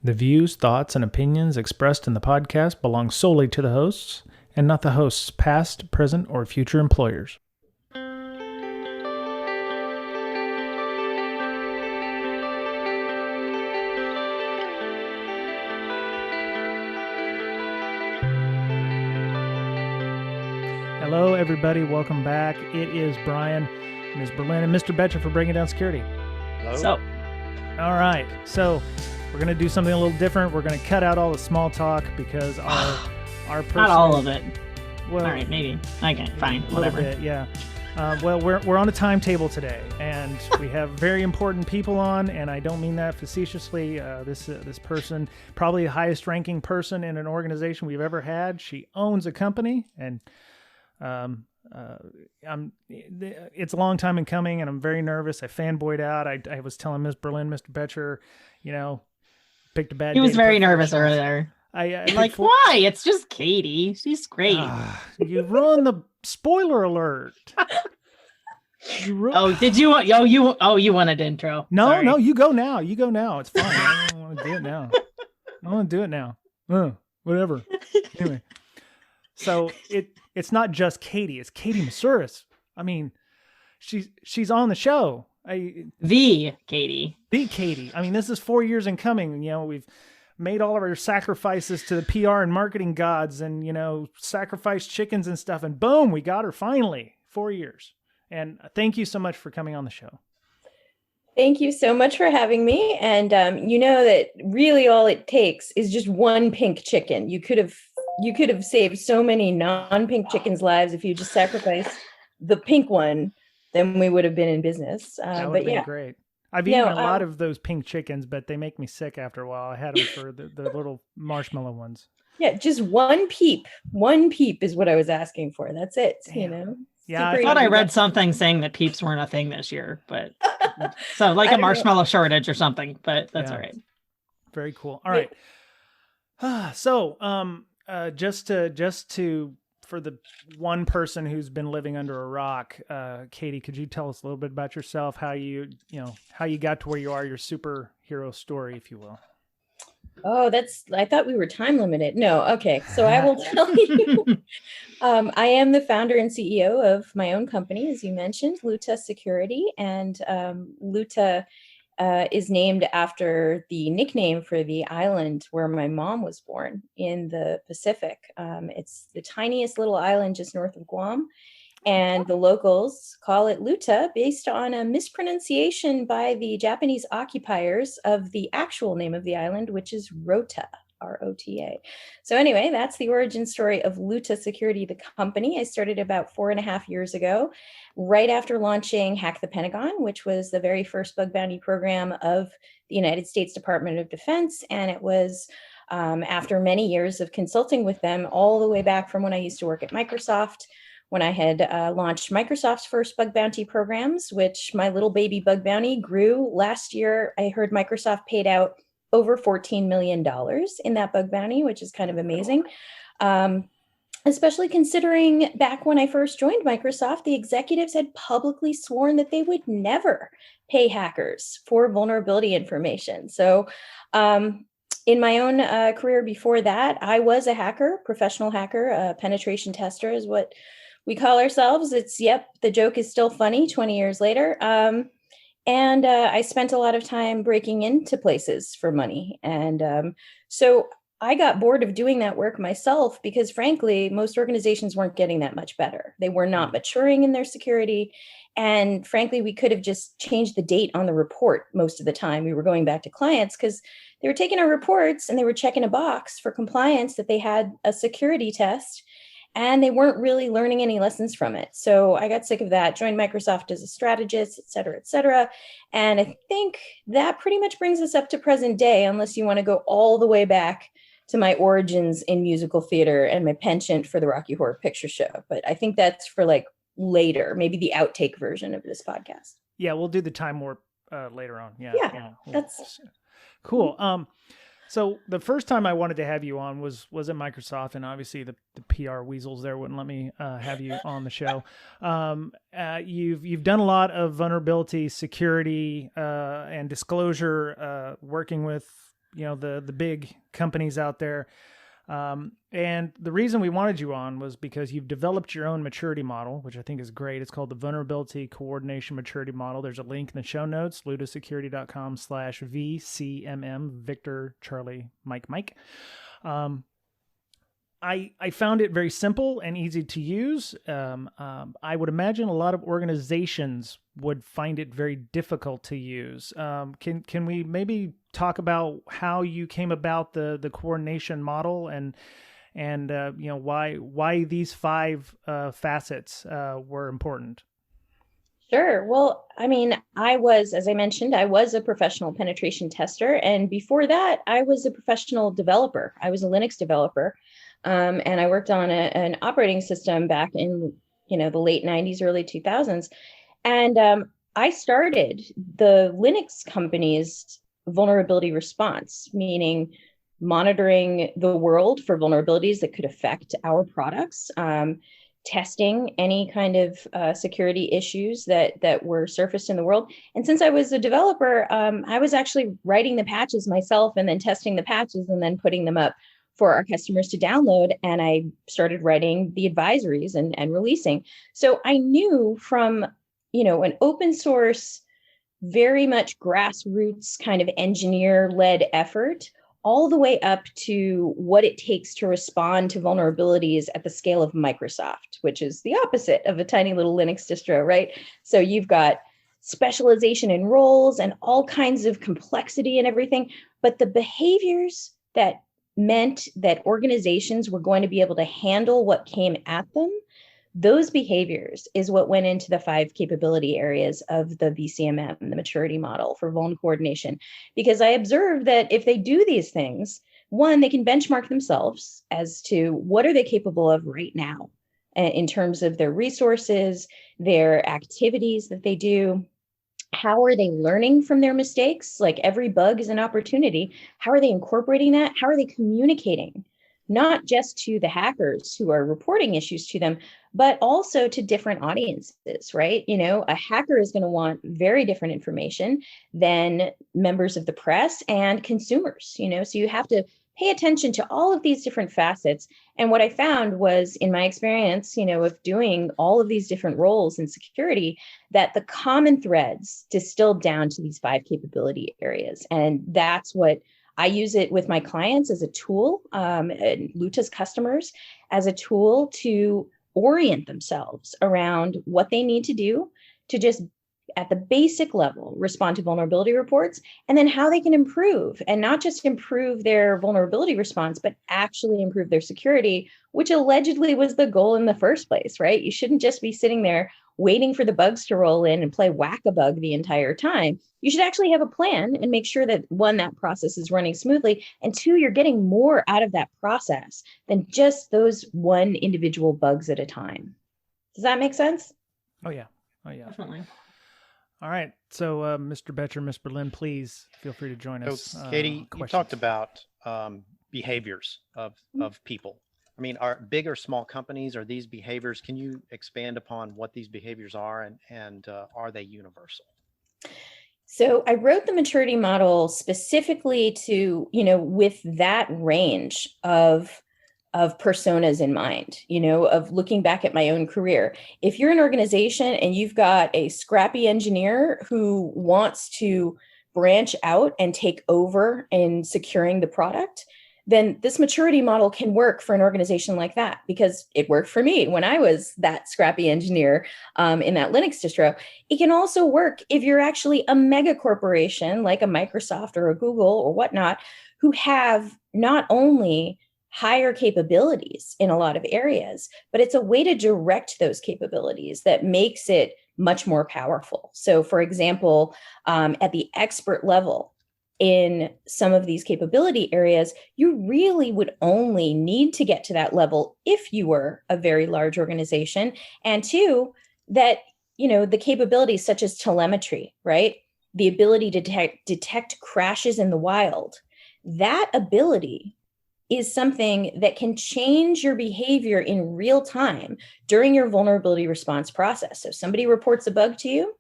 The views, thoughts, and opinions expressed in the podcast belong solely to the hosts and not the host's past, present, or future employers. Hello, everybody. Welcome back. It is Brian, Ms. Berlin, and Mr. Betcher for Breaking Down Security. Hello. So, All right. So we're going to do something a little different. We're going to cut out all the small talk because our person... not all of it. Well, All right, maybe. Okay, fine, a little whatever. bit, yeah. Well, we're on a timetable today, and we have very important people on, and I don't mean that facetiously. This person, probably the highest ranking person in an organization we've ever had. She owns a company, and it's a long time in coming, and I'm very nervous. I fanboyed out. I was telling Ms. Berlin, Mr. Betcher, picked a bad. He was day to very put nervous forward. earlier. I Like, picked why? It's just Katie. She's great. you ruined the spoiler alert. Oh, did you? You wanted intro. No, Sorry. no, you go now. You go now. It's fine. I don't want to do it now. I want to do it now. Whatever. Anyway, so it's not just Katie. It's Katie Moussouris. I mean, she's on the show. The Katie. The Katie. I mean, this is 4 years in coming. We've made all of our sacrifices to the PR and marketing gods, and sacrificed chickens and stuff, and boom, we got her finally. 4 years. And thank you so much for coming on the show. Thank you so much for having me. And you know that really all it takes is just one pink chicken. You could have saved so many non-pink chickens' lives if you just sacrificed the pink one. Then we would have been in business. That would have been great. I've eaten a lot of those pink chickens, but they make me sick after a while. I had them for the little marshmallow ones. Yeah, just one peep. One peep is what I was asking for. That's it. Damn. Yeah, I thought I read something saying that peeps weren't a thing this year, but so like a marshmallow shortage or something. But that's all right. Very cool. All right. So, just to for the one person who's been living under a rock, Katie, could you tell us a little bit about yourself? How you got to where you are, your superhero story, if you will. Oh, I thought we were time limited. No. Okay. So I will tell you, I am the founder and CEO of my own company, as you mentioned, LutaSecurity. And Luta is named after the nickname for the island where my mom was born in the Pacific. It's the tiniest little island just north of Guam. And the locals call it Luta based on a mispronunciation by the Japanese occupiers of the actual name of the island, which is Rota, R-O-T-A. So anyway, that's the origin story of LutaSecurity, the company. I started about 4.5 years ago, right after launching Hack the Pentagon, which was the very first bug bounty program of the United States Department of Defense. And it was after many years of consulting with them, all the way back from when I used to work at Microsoft, when I had launched Microsoft's first bug bounty programs, which my little baby bug bounty grew. Last year, I heard Microsoft paid out over $14 million in that bug bounty, which is kind of amazing. Especially considering back when I first joined Microsoft, the executives had publicly sworn that they would never pay hackers for vulnerability information. So in my own career before that, I was a hacker, professional hacker, a penetration tester is what we call ourselves. The joke is still funny 20 years later. And I spent a lot of time breaking into places for money. And so I got bored of doing that work myself because, frankly, most organizations weren't getting that much better. They were not maturing in their security. And frankly, we could have just changed the date on the report most of the time. We were going back to clients because they were taking our reports and they were checking a box for compliance that they had a security test. And they weren't really learning any lessons from it. So I got sick of that, joined Microsoft as a strategist, et cetera, et cetera. And I think that pretty much brings us up to present day, unless you want to go all the way back to my origins in musical theater and my penchant for the Rocky Horror Picture Show. But I think that's for later, maybe the outtake version of this podcast. Yeah, we'll do the time warp later on. Yeah, that's cool. So the first time I wanted to have you on was at Microsoft, and obviously the PR weasels there wouldn't let me have you on the show. You've done a lot of vulnerability, security, and disclosure, working with the big companies out there. And the reason we wanted you on was because you've developed your own maturity model, which I think is great. It's called the Vulnerability Coordination Maturity Model. There's a link in the show notes, lutasecurity.com/VCMM, Victor, Charlie, Mike. I found it very simple and easy to use. I would imagine a lot of organizations would find it very difficult to use. Can we maybe talk about how you came about the coordination model and why these 5 facets were important? Sure. Well, I mean, as I mentioned, I was a professional penetration tester. And before that, I was a professional developer. I was a Linux developer. And I worked on an operating system back in, the late 90s, early 2000s. And I started the Linux company's vulnerability response, meaning monitoring the world for vulnerabilities that could affect our products, testing any kind of security issues that were surfaced in the world. And since I was a developer, I was actually writing the patches myself and then testing the patches and then putting them up for our customers to download. And I started writing the advisories and releasing. So I knew from, an open source, very much grassroots kind of engineer-led effort, all the way up to what it takes to respond to vulnerabilities at the scale of Microsoft, which is the opposite of a tiny little Linux distro, right? So you've got specialization in roles and all kinds of complexity and everything, but the behaviors that meant that organizations were going to be able to handle what came at them, those behaviors is what went into the 5 capability areas of the VCMM, the maturity model for vuln coordination. Because I observed that if they do these things, one, they can benchmark themselves as to what are they capable of right now in terms of their resources, their activities that they do. How are they learning from their mistakes? Like every bug is an opportunity. How are they incorporating that? How are they communicating? Not just to the hackers who are reporting issues to them, but also to different audiences, right? A hacker is going to want very different information than members of the press and consumers, so you have to pay attention to all of these different facets. And what I found was, in my experience, of doing all of these different roles in security, that the common threads distilled down to these 5 capability areas. And that's what I use it with my clients as a tool, and Luta's customers as a tool to orient themselves around what they need to do to just, at the basic level, respond to vulnerability reports, and then how they can improve, and not just improve their vulnerability response, but actually improve their security, which allegedly was the goal in the first place, right? You shouldn't just be sitting there waiting for the bugs to roll in and play whack-a-bug the entire time. You should actually have a plan and make sure that, one, that process is running smoothly, and 2, you're getting more out of that process than just those one individual bugs at a time. Does that make sense? Oh, yeah. Definitely. All right. So, Mr. Betcher, Ms. Berlin, please feel free to join us. So, Katie, you talked about behaviors of people. I mean, are big or small companies, are these behaviors, can you expand upon what these behaviors are and are they universal? So I wrote the maturity model specifically to, with that range of personas in mind, of looking back at my own career. If you're an organization and you've got a scrappy engineer who wants to branch out and take over in securing the product, then this maturity model can work for an organization like that, because it worked for me when I was that scrappy engineer in that Linux distro. It can also work if you're actually a mega corporation like a Microsoft or a Google or whatnot, who have not only higher capabilities in a lot of areas, but it's a way to direct those capabilities that makes it much more powerful. So for example, at the expert level, in some of these capability areas, you really would only need to get to that level if you were a very large organization. And 2, that, the capabilities such as telemetry, right? The ability to detect crashes in the wild, that ability is something that can change your behavior in real time during your vulnerability response process. So somebody reports a bug to you,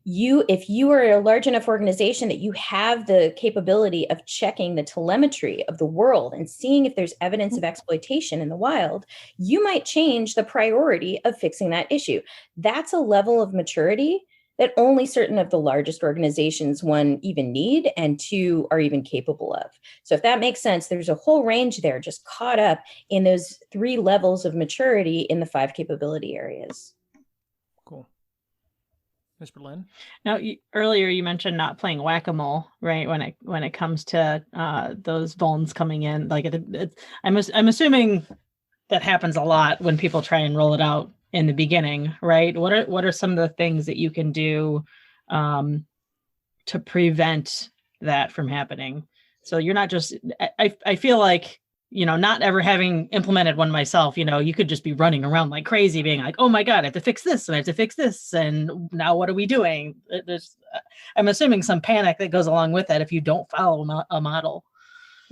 if you are a large enough organization that you have the capability of checking the telemetry of the world and seeing if there's evidence of exploitation in the wild, you might change the priority of fixing that issue. That's a level of maturity that only certain of the largest organizations, one, even need, and two, are even capable of. So if that makes sense, there's a whole range there just caught up in those 3 levels of maturity in the 5 capability areas. Cool. Ms. Berlin? Now, earlier you mentioned not playing whack-a-mole, right? When it comes to those vulns coming in, like I'm assuming that happens a lot when people try and roll it out in the beginning, right? What are some of the things that you can do to prevent that from happening? So you're not just, I feel like, not ever having implemented one myself, you could just be running around like crazy being like, oh my God, I have to fix this and I have to fix this. And now what are we doing? I'm assuming some panic that goes along with that if you don't follow a model.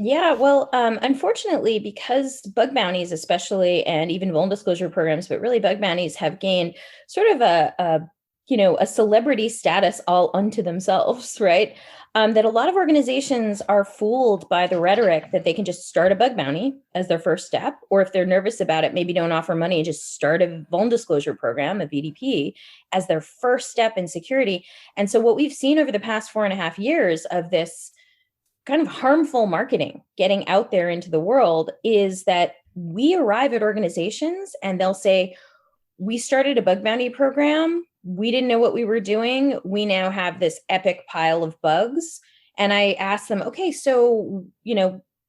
Yeah, well, unfortunately, because bug bounties, especially, and even vuln disclosure programs, but really bug bounties have gained sort of a celebrity status all unto themselves, right? That a lot of organizations are fooled by the rhetoric that they can just start a bug bounty as their first step, or if they're nervous about it, maybe don't offer money and just start a vuln disclosure program, a VDP, as their first step in security. And so what we've seen over the past 4.5 years of this kind of harmful marketing getting out there into the world is that we arrive at organizations and they'll say, we started a bug bounty program. We didn't know what we were doing. We now have this epic pile of bugs. And I asked them, okay, so,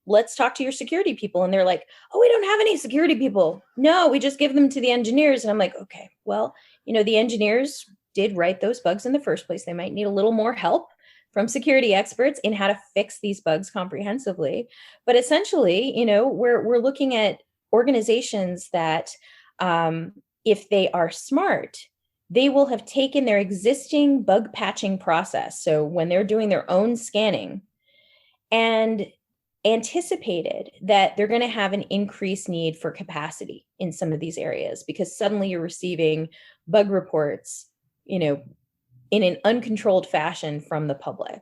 let's talk to your security people. And they're like, oh, we don't have any security people. No, we just give them to the engineers. And I'm like, okay, well, the engineers did write those bugs in the first place. They might need a little more help from security experts in how to fix these bugs comprehensively. But essentially, we're looking at organizations that if they are smart, they will have taken their existing bug patching process. So when they're doing their own scanning and anticipated that they're going to have an increased need for capacity in some of these areas because suddenly you're receiving bug reports, in an uncontrolled fashion from the public.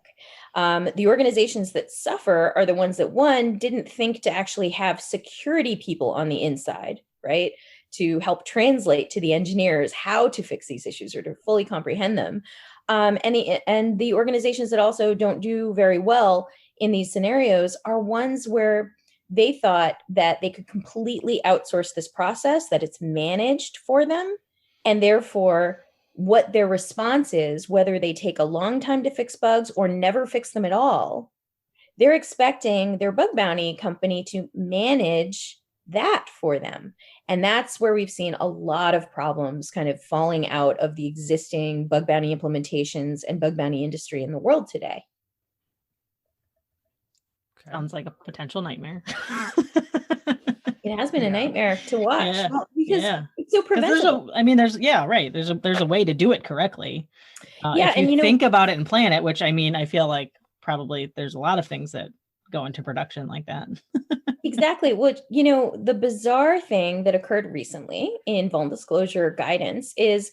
The organizations that suffer are the ones that, one, didn't think to actually have security people on the inside, right? To help translate to the engineers how to fix these issues or to fully comprehend them. And the organizations that also don't do very well in these scenarios are ones where they thought that they could completely outsource this process, that it's managed for them, and therefore what their response is, whether they take a long time to fix bugs or never fix them at all, they're expecting their bug bounty company to manage that for them. And that's where we've seen a lot of problems kind of falling out of the existing bug bounty implementations and bug bounty industry in the world today. Okay. Sounds like a potential nightmare. It has been a nightmare to watch because it's so preventable. There's a way to do it correctly. If you think about it and plan it, which I feel like probably there's a lot of things that go into production like that. Exactly. Which, the bizarre thing that occurred recently in vuln disclosure guidance is,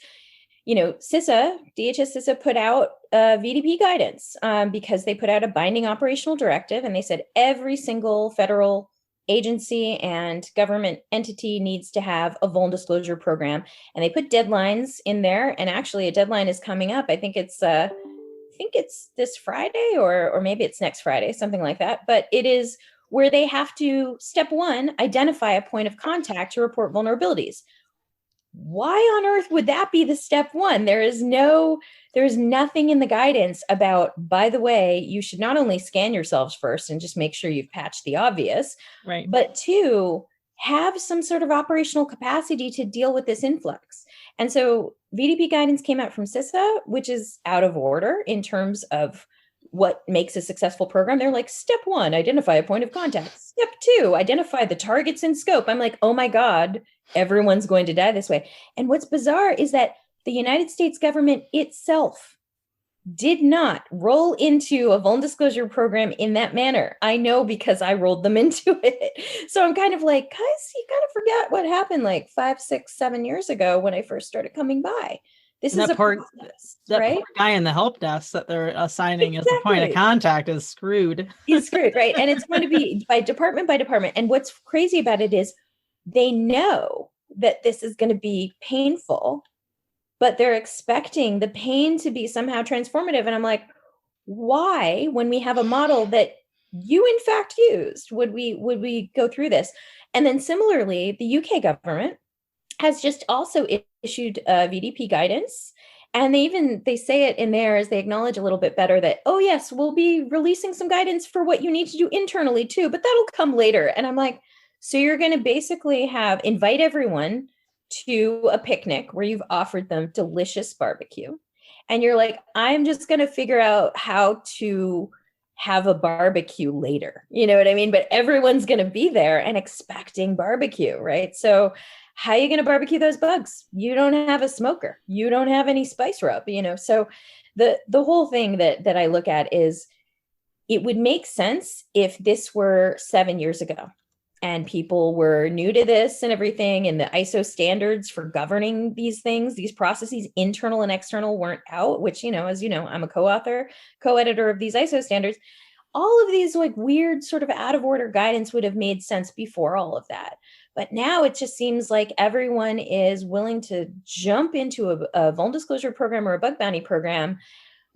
CISA, DHS CISA put out VDP guidance because they put out a binding operational directive and they said every single federal agency and government entity needs to have a vuln disclosure program. And they put deadlines in there. And actually a deadline is coming up. I think it's this Friday or maybe it's next Friday, something like that. But it is where they have to, step 1, identify a point of contact to report vulnerabilities. Why on earth would that be the step 1? There is nothing in the guidance about, by the way, you should not only scan yourselves first and just make sure you've patched the obvious, right? But 2, have some sort of operational capacity to deal with this influx. And so VDP guidance came out from CISA, which is out of order in terms of what makes a successful program. They're like, step 1, identify a point of contact. Step 2, identify the targets in scope. I'm like, oh my God, everyone's going to die this way. And what's bizarre is that the United States government itself did not roll into a vuln disclosure program in that manner. I know because I rolled them into it. So I'm kind of like, guys, you kind of forget what happened like 5, 6, 7 years ago when I first started coming by. This And is that a poor- process, That right? poor guy in the help desk that they're assigning as the point of Exactly. contact is screwed. He's screwed, right? And it's going to be by department by department. And what's crazy about it is they know that this is going to be painful, but they're expecting the pain to be somehow transformative. And I'm like, why, when we have a model that you in fact used, would we go through this? And then similarly, the UK government has just also issued VDP guidance. And they say it in there as they acknowledge a little bit better that, oh yes, we'll be releasing some guidance for what you need to do internally too, but that'll come later. And I'm like, so you're going to basically invite everyone to a picnic where you've offered them delicious barbecue. And you're like, I'm just going to figure out how to have a barbecue later. You know what I mean? But everyone's going to be there and expecting barbecue, right? So how are you going to barbecue those bugs? You don't have a smoker. You don't have any spice rub, So the whole thing that I look at is it would make sense if this were 7 years ago and people were new to this and everything, and the ISO standards for governing these things, these processes, internal and external, weren't out, which, as you know, I'm a co-editor of these ISO standards. All of these like weird sort of out of order guidance would have made sense before all of that. But now it just seems like everyone is willing to jump into a Vuln Disclosure program or a bug bounty program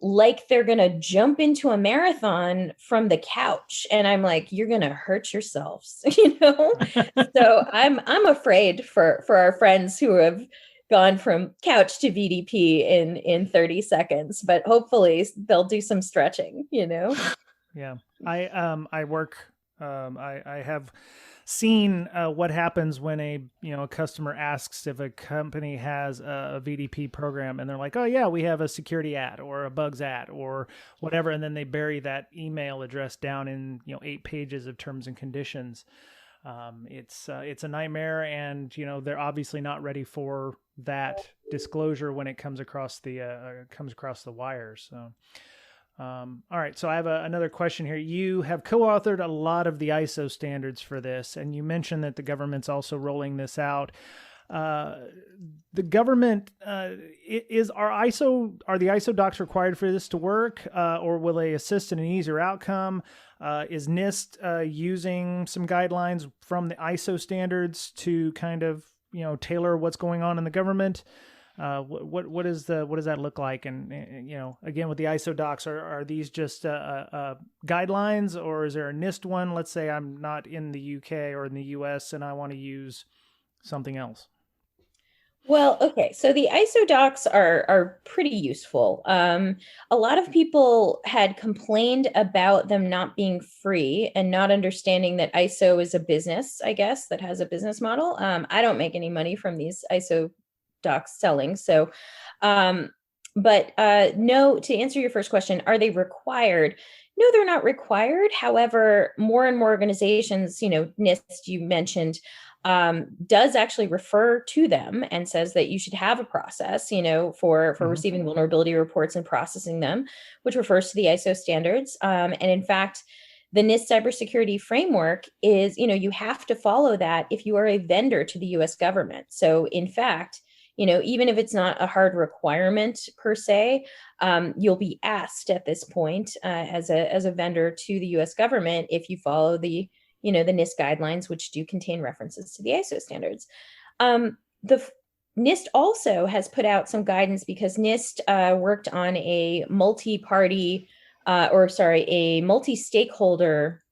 like they're going to jump into a marathon from the couch. And I'm like, you're going to hurt yourselves, So I'm afraid for our friends who have gone from couch to VDP in 30 seconds, but hopefully they'll do some stretching, Yeah. I work, I have seen what happens when a customer asks if a company has a VDP program, and they're like, oh yeah, we have a security ad or a bugs ad or whatever, and then they bury that email address down in 8 pages of terms and conditions. It's a nightmare, and they're obviously not ready for that disclosure when it comes across the wire. So. All right, so I have another question here. You have co-authored a lot of the ISO standards for this, and you mentioned that the government's also rolling this out. The government are the ISO docs required for this to work, or will they assist in an easier outcome? Is NIST using some guidelines from the ISO standards to kind of tailor what's going on in the government? What does that look like? And again, with the ISO docs, are these just guidelines, or is there a NIST one? Let's say I'm not in the UK or in the US and I want to use something else. Well, okay. So the ISO docs are pretty useful. A lot of people had complained about them not being free and not understanding that ISO is a business, I guess, that has a business model. I don't make any money from these ISO docs selling. So, but no, to answer your first question, are they required? No, they're not required. However, more and more organizations, NIST, you mentioned, does actually refer to them and says that you should have a process, for receiving vulnerability reports and processing them, which refers to the ISO standards. And in fact, the NIST cybersecurity framework is, you have to follow that if you are a vendor to the US government. So in fact, even if it's not a hard requirement per se, you'll be asked at this point as a vendor to the U.S. government if you follow the NIST guidelines, which do contain references to the ISO standards. The NIST also has put out some guidance because NIST worked on a multi-stakeholder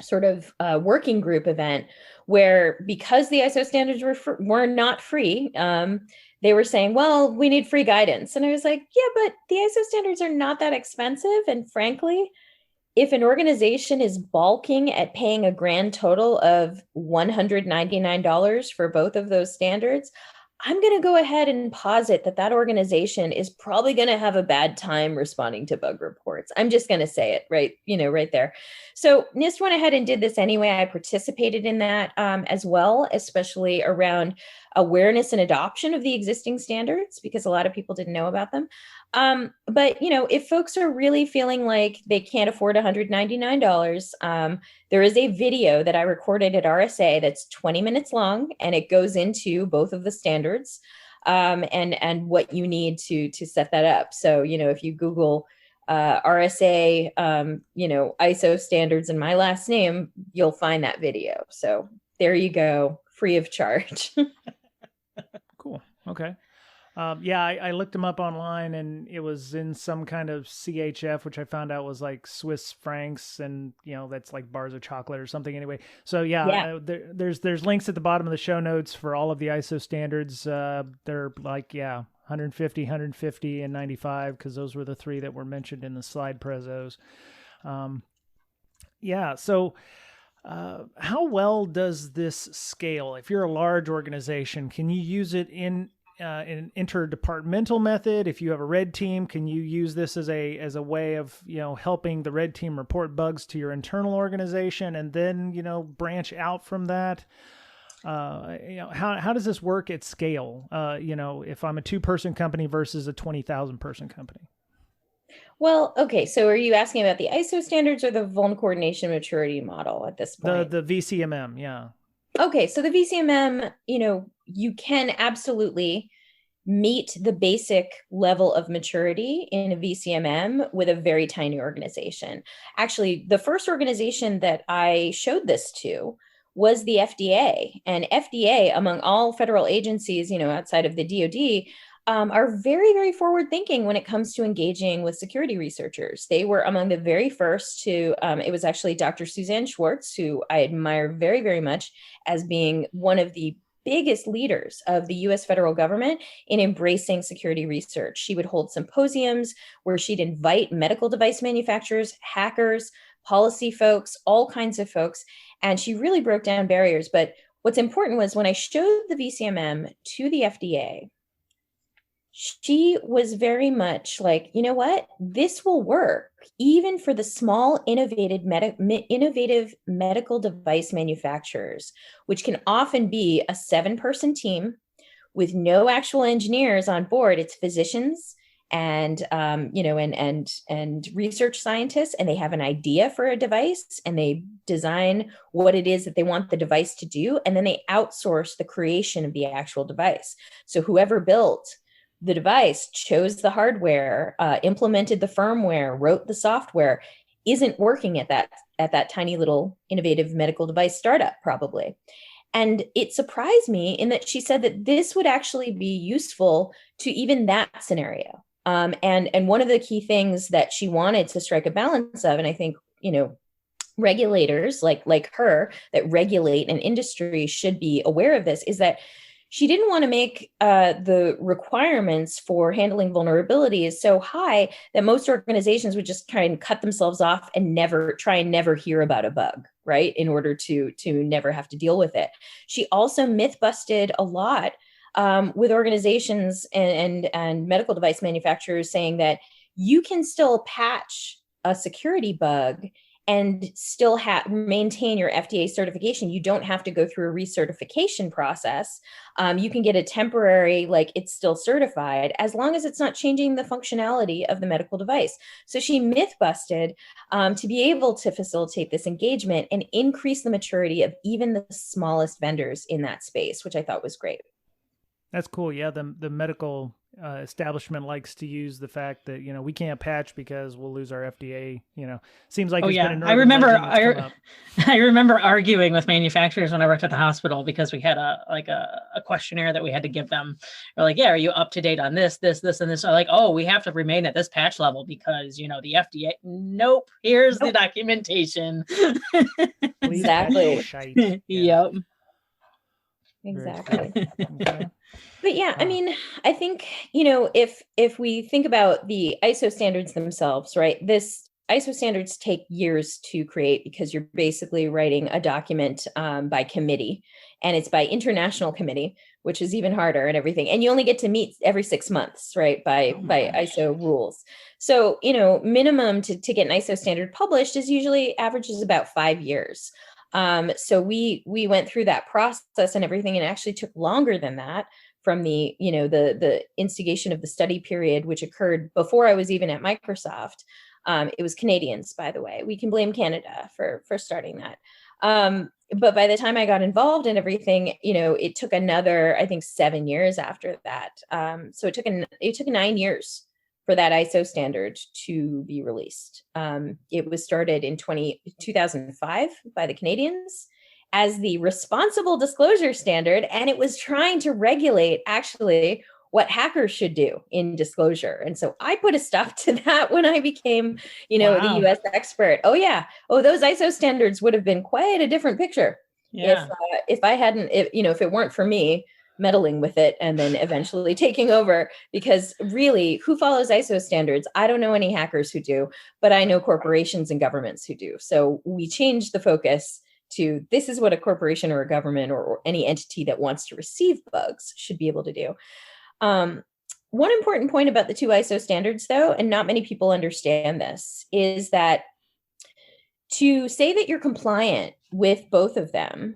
sort of working group event where, because the ISO standards were not free, they were saying, well, we need free guidance. And I was like, yeah, but the ISO standards are not that expensive. And frankly, if an organization is balking at paying a grand total of $199 for both of those standards, I'm going to go ahead and posit that organization is probably going to have a bad time responding to bug reports. I'm just going to say it right there. So NIST went ahead and did this anyway. I participated in that as well, especially around awareness and adoption of the existing standards, because a lot of people didn't know about them. But if folks are really feeling like they can't afford $199, there is a video that I recorded at RSA that's 20 minutes long, and it goes into both of the standards. and what you need to set that up. So, if you Google RSA, ISO standards and my last name, you'll find that video. So there you go, free of charge. Cool. Okay. Yeah, I looked them up online, and it was in some kind of CHF, which I found out was like Swiss francs, and that's like bars of chocolate or something. Anyway, so there's links at the bottom of the show notes for all of the ISO standards. They're like 150, 150, and 95, because those were the three that were mentioned in the slide prezos. So how well does this scale? If you're a large organization, can you use it in an interdepartmental method? If you have a red team, can you use this as a way of helping the red team report bugs to your internal organization, and then branch out from that? How does this work at scale? If I'm a 2-person company versus a 20,000 person company. Well, okay. So are you asking about the ISO standards or the vuln coordination maturity model at this point? The VCMM, yeah. Okay. So the VCMM, you can absolutely meet the basic level of maturity in a VCMM with a very tiny organization. Actually, the first organization that I showed this to was the FDA. And FDA, among all federal agencies, outside of the DoD, are very, very forward thinking when it comes to engaging with security researchers. They were among the very first to, it was actually Dr. Suzanne Schwartz, who I admire very, very much as being one of the biggest leaders of the US federal government in embracing security research. She would hold symposiums where she'd invite medical device manufacturers, hackers, policy folks, all kinds of folks. And she really broke down barriers. But what's important was when I showed the VCMM to the FDA, she was very much like, you know what, this will work even for the small, innovative medical device manufacturers, which can often be a 7-person team with no actual engineers on board. It's physicians and research scientists, and they have an idea for a device, and they design what it is that they want the device to do, and then they outsource the creation of the actual device. So whoever built the device chose the hardware, implemented the firmware, wrote the software, isn't working at that tiny little innovative medical device startup, probably. And it surprised me in that she said that this would actually be useful to even that scenario. And one of the key things that she wanted to strike a balance of, and I think, regulators like her that regulate an industry should be aware of this, is that she didn't want to make the requirements for handling vulnerabilities so high that most organizations would just try and cut themselves off and never hear about a bug, right? In order to never have to deal with it. She also myth busted a lot with organizations and medical device manufacturers, saying that you can still patch a security bug and still maintain your FDA certification. You don't have to go through a recertification process. You can get a temporary, like it's still certified, as long as it's not changing the functionality of the medical device. So she myth busted to be able to facilitate this engagement and increase the maturity of even the smallest vendors in that space, which I thought was great. That's cool. Yeah, the medical establishment likes to use the fact that we can't patch because we'll lose our FDA. Seems like been an I remember arguing with manufacturers when I worked at the hospital because we had a questionnaire that we had to give them. We're like, yeah, are you up to date on this, and this? I'm like, oh, we have to remain at this patch level because the FDA. Nope. Here's the documentation. Exactly. Yep. Exactly. Okay. But yeah, I mean, I think, if we think about the ISO standards themselves, right, this ISO standards take years to create because you're basically writing a document by committee, and it's by international committee, which is even harder and everything. And you only get to meet every 6 months, right, by ISO rules. So, minimum to get an ISO standard published is usually averages about 5 years. So we went through that process and everything, and it actually took longer than that from the, the instigation of the study period, which occurred before I was even at Microsoft, It was Canadians, by the way. We can blame Canada for starting that. But by the time I got involved in everything, it took another, I think, 7 years after that. So it took 9 years for that ISO standard to be released. It was started in 2005 by the Canadians as the responsible disclosure standard, and it was trying to regulate actually what hackers should do in disclosure. And so I put a stop to that when I became, Wow. the US expert. Oh yeah. Oh, those ISO standards would have been quite a different picture if I hadn't, if it weren't for me meddling with it and then eventually taking over. Because really, who follows ISO standards? I don't know any hackers who do, but I know corporations and governments who do. So we changed the focus to this is what a corporation or a government or any entity that wants to receive bugs should be able to do. One important point about the two ISO standards, though, and not many people understand this, is that to say that you're compliant with both of them,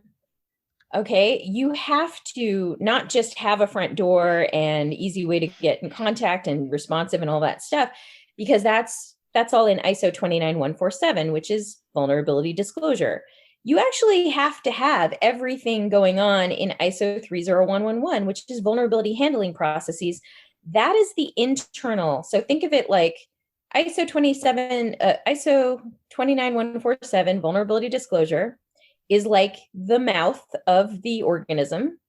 okay, you have to not just have a front door and easy way to get in contact and responsive and all that stuff, because that's all in ISO 29147, which is vulnerability disclosure. You actually have to have everything going on in ISO 30111, which is vulnerability handling processes. That is the internal. So think of it like ISO 29147 vulnerability disclosure is like the mouth of the organism.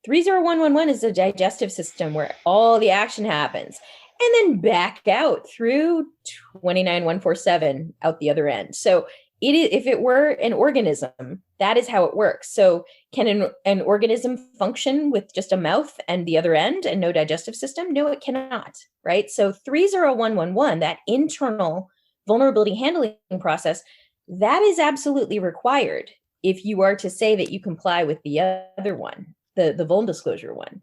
30111 is a digestive system where all the action happens, and then back out through 29147 out the other end. So it is, if it were an organism, that is how it works. So can an organism function with just a mouth and the other end and no digestive system? No, it cannot, right? So 30111, that internal vulnerability handling process, that is absolutely required if you are to say that you comply with the other one, the Vuln Disclosure one.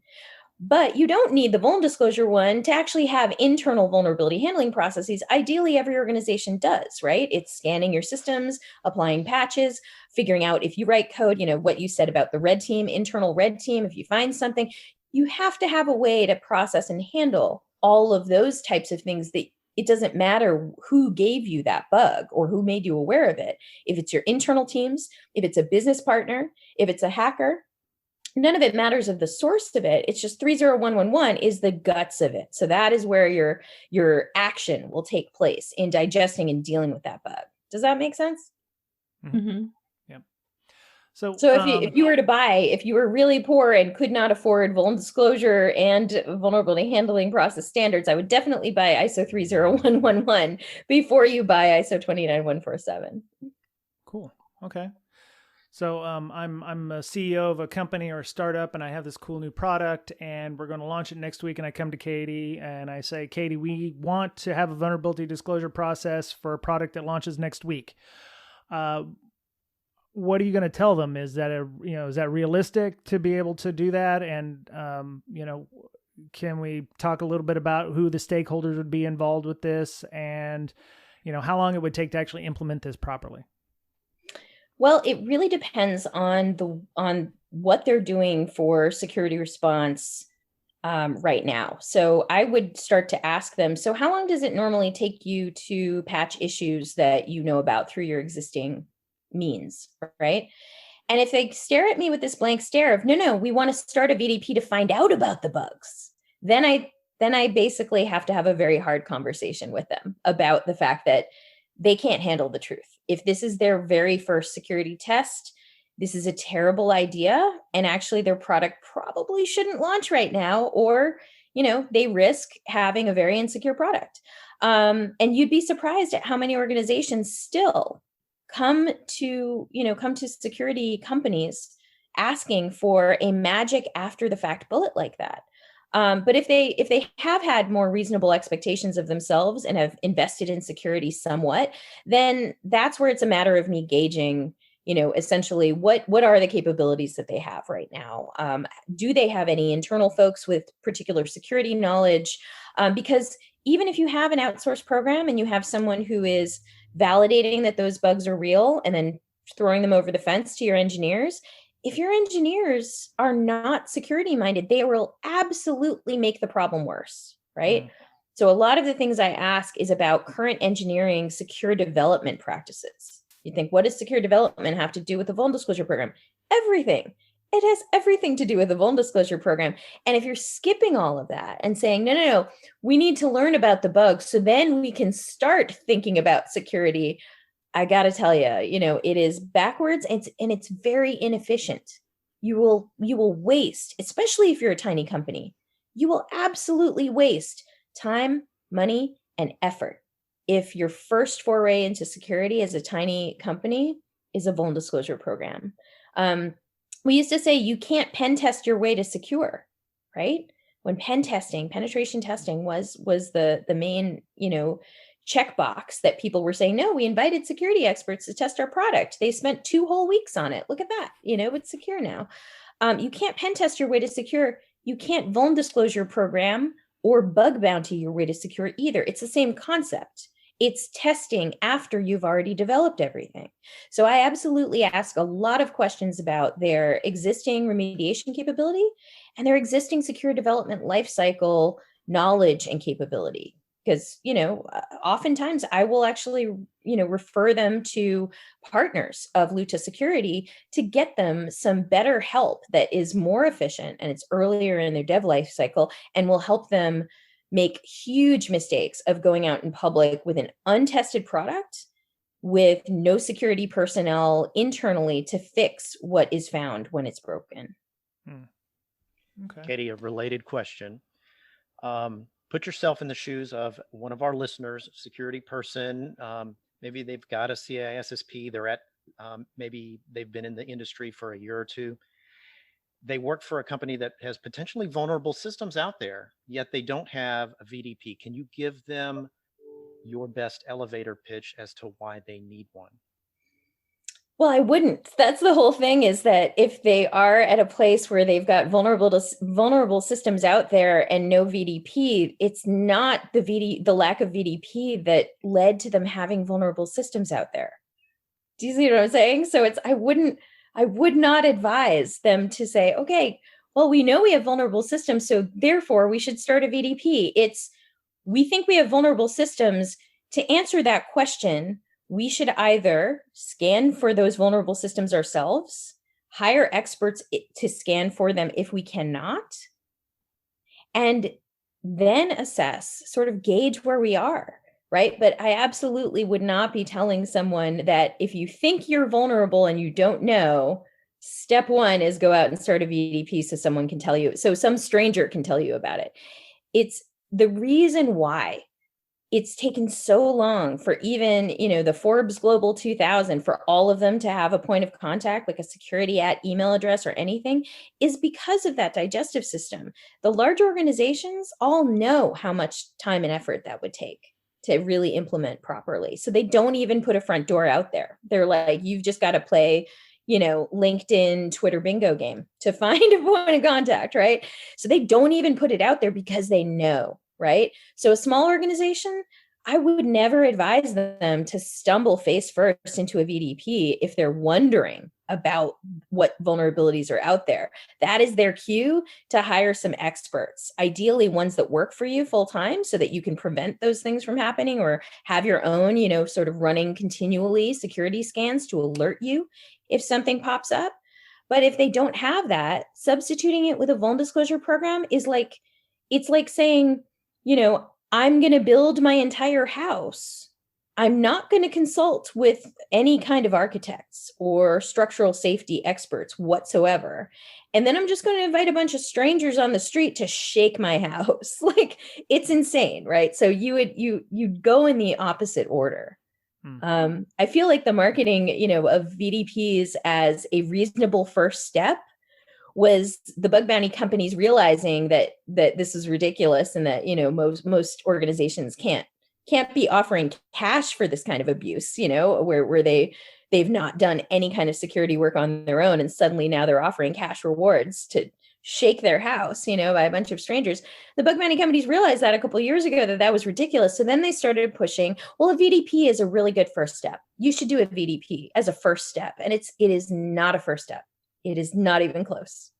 But you don't need the Vuln Disclosure one to actually have internal vulnerability handling processes. Ideally, every organization does, right? It's scanning your systems, applying patches, figuring out if you write code, what you said about the red team, internal red team, if you find something, you have to have a way to process and handle all of those types of things that it doesn't matter who gave you that bug or who made you aware of it. If it's your internal teams, if it's a business partner, if it's a hacker, none of it matters of the source of it. It's just 30111 is the guts of it. So that is where your action will take place in digesting and dealing with that bug. Does that make sense? Mm-hmm. Yeah. So if you were really poor and could not afford Vuln Disclosure and vulnerability handling process standards, I would definitely buy ISO 30111 before you buy ISO 29147. Cool. Okay. So I'm a CEO of a company or a startup, and I have this cool new product, and we're going to launch it next week. And I come to Katie and I say, Katie, we want to have a vulnerability disclosure process for a product that launches next week. What are you going to tell them? Is that is that realistic to be able to do that? And can we talk a little bit about who the stakeholders would be involved with this, and how long it would take to actually implement this properly? Well, it really depends on what they're doing for security response right now. So I would start to ask them, so how long does it normally take you to patch issues that you know about through your existing means, right? And if they stare at me with this blank stare of, no, we want to start a VDP to find out about the bugs, then I basically have to have a very hard conversation with them about the fact that they can't handle the truth. If this is their very first security test, this is a terrible idea. And actually their product probably shouldn't launch right now, or, they risk having a very insecure product. And you'd be surprised at how many organizations still come to security companies asking for a magic after the fact bullet like that. But if they have had more reasonable expectations of themselves and have invested in security somewhat, then that's where it's a matter of me gauging, essentially what are the capabilities that they have right now? Do they have any internal folks with particular security knowledge? Because even if you have an outsourced program and you have someone who is validating that those bugs are real and then throwing them over the fence to your engineers, if your engineers are not security minded, they will absolutely make the problem worse, right? So a lot of the things I ask is about current engineering secure development practices. You think, what does secure development have to do with the Vuln Disclosure program? Everything. It has everything to do with the Vuln Disclosure program. And if you're skipping all of that and saying, no, we need to learn about the bugs so then we can start thinking about security, I got to tell you, it is backwards and it's very inefficient. You will waste, especially if you're a tiny company, you will absolutely waste time, money, and effort if your first foray into security as a tiny company is a Vuln Disclosure program. We used to say you can't pen test your way to secure, right? When penetration testing was the main, checkbox that people were saying, no, we invited security experts to test our product. They spent 2 whole weeks on it. Look at that. It's secure now. You can't pen test your way to secure. You can't Vuln Disclosure program or bug bounty your way to secure either. It's the same concept. It's testing after you've already developed everything. So I absolutely ask a lot of questions about their existing remediation capability and their existing secure development lifecycle knowledge and capability. Because, oftentimes I will actually, refer them to partners of LutaSecurity to get them some better help that is more efficient and it's earlier in their dev life cycle and will help them make huge mistakes of going out in public with an untested product with no security personnel internally to fix what is found when it's broken. Okay. Katie, a related question. Put yourself in the shoes of one of our listeners, security person. Maybe they've got a CISSP. They're at, maybe they've been in the industry for a year or two. They work for a company that has potentially vulnerable systems out there, yet they don't have a VDP. Can you give them your best elevator pitch as to why they need one? Well, I wouldn't. That's the whole thing, is that if they are at a place where they've got vulnerable systems out there and no VDP, it's not the lack of VDP that led to them having vulnerable systems out there. Do you see what I'm saying? So I would not advise them to say, okay, well, we know we have vulnerable systems, so therefore we should start a VDP. We think we have vulnerable systems. To answer that question, we should either scan for those vulnerable systems ourselves, hire experts to scan for them if we cannot, and then assess, sort of gauge where we are, right? But I absolutely would not be telling someone that if you think you're vulnerable and you don't know, step 1 is go out and start a VDP so someone can tell you, so some stranger can tell you about it. It's the reason why it's taken so long for even, the Forbes Global 2000, for all of them to have a point of contact, like a security @ email address or anything, is because of that digestive system. The large organizations all know how much time and effort that would take to really implement properly. So they don't even put a front door out there. They're like, you've just got to play, LinkedIn, Twitter bingo game to find a point of contact, right? So they don't even put it out there because they know. Right? So a small organization, I would never advise them to stumble face first into a VDP if they're wondering about what vulnerabilities are out there. That is their cue to hire some experts, ideally ones that work for you full time so that you can prevent those things from happening, or have your own, sort of running continually security scans to alert you if something pops up. But if they don't have that, substituting it with a Vuln Disclosure program is like, it's like saying, I'm going to build my entire house. I'm not going to consult with any kind of architects or structural safety experts whatsoever. And then I'm just going to invite a bunch of strangers on the street to shake my house. Like, it's insane, right? So you'd go in the opposite order. I feel like the marketing, of VDPs as a reasonable first step was the bug bounty companies realizing that this is ridiculous, and that most organizations can't be offering cash for this kind of abuse, where they've not done any kind of security work on their own, and suddenly now they're offering cash rewards to shake their house, by a bunch of strangers. The bug bounty companies realized that a couple of years ago that was ridiculous. So then they started pushing, well, a VDP is a really good first step. You should do a VDP as a first step, and it is not a first step. It is not even close.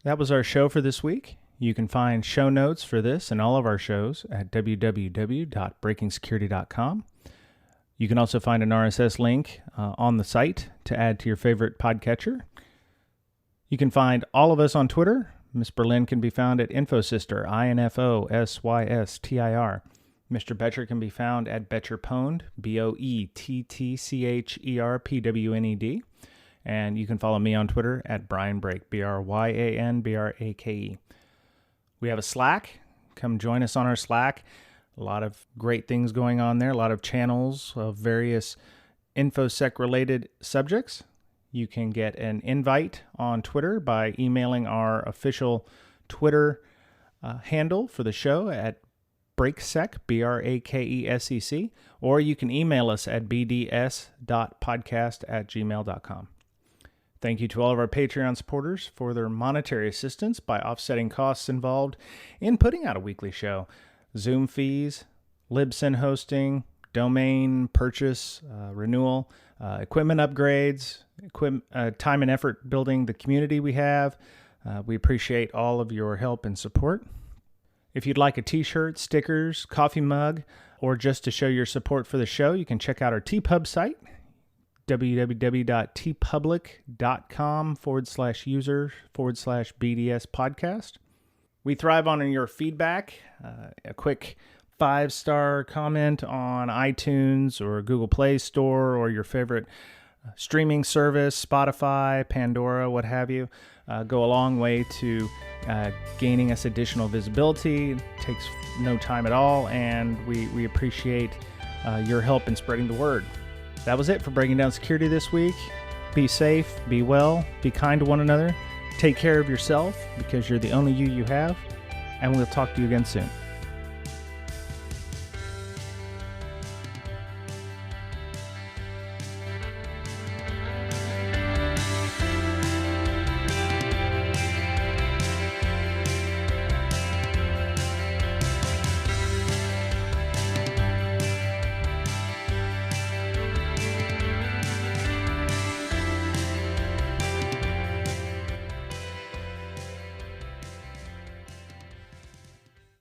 That was our show for this week. You can find show notes for this and all of our shows at www.breakingsecurity.com. You can also find an RSS link on the site to add to your favorite podcatcher. You can find all of us on Twitter. Miss Berlin can be found at InfoSyster, INFOSYSTIR. Mr. Betcher can be found at BetcherPwned, BOETTCHERPWNED. And you can follow me on Twitter at Brian Brake, BRYANBRAKE. We have a Slack. Come join us on our Slack. A lot of great things going on there, a lot of channels of various InfoSec-related subjects. You can get an invite on Twitter by emailing our official Twitter handle for the show at Brakesec, BRAKESEC, or you can email us at bds.podcast@gmail.com. Thank you to all of our Patreon supporters for their monetary assistance by offsetting costs involved in putting out a weekly show. Zoom fees, Libsyn hosting, domain purchase, renewal, equipment upgrades, time and effort building the community we have. We appreciate all of your help and support. If you'd like a t-shirt, stickers, coffee mug, or just to show your support for the show, you can check out our TPub site, www.tpublic.com/user/BDS podcast. We thrive on your feedback. A quick 5-star comment on iTunes or Google Play Store or your favorite streaming service, Spotify, Pandora, what have you, go a long way to gaining us additional visibility. It takes no time at all, and we appreciate your help in spreading the word. That was it for Breaking Down Security this week. Be safe, be well, be kind to one another, take care of yourself because you're the only you have, and we'll talk to you again soon.